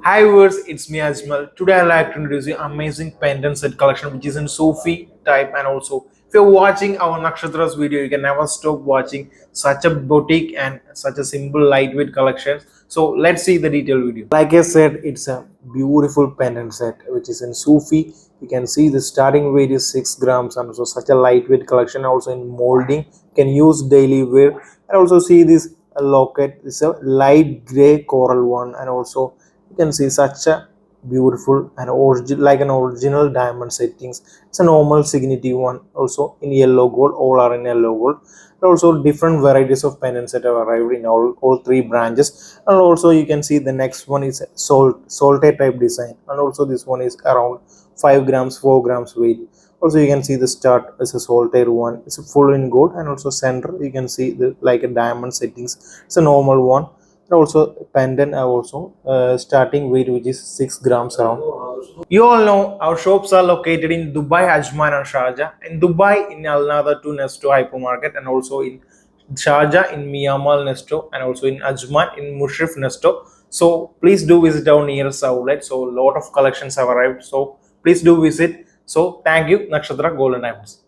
Hi viewers, it's me Ajmal. Today I'd like to introduce you amazing pendant set collection which is in Sufi type, and also if you're watching our Nakshatra's video, you can never stop watching such a boutique and such a simple lightweight collection. So let's see the detailed video. Like I said, it's a beautiful pendant set which is in Sufi. You can see the starting weight is 6 grams, and also such a lightweight collection, also in molding, can use daily wear. And also see this locket, it's a light gray coral one, and also you can see such a beautiful and like an original diamond settings. It's a normal signety one, also in yellow gold, all are in yellow gold. And also different varieties of pendants that have arrived in all three branches. And also you can see the next one is salted type design, and also this one is around 5 grams 4 grams weight. Also you can see the start as a solitaire one, it's a full in gold, and also center you can see the like a diamond settings. It's a normal one. And also pendant are also starting weight which is 6 grams around. You all know our shops are located in Dubai, Ajman and Sharjah. In Dubai in Al Nada 2 Nesto hypermarket, and also in Sharjah in Miamal Nesto, and also in Ajman in Mushrif Nesto. So please do visit our nearest outlet. So a lot of collections have arrived, so please do visit. So thank you, Nakshatra Golden Diamonds.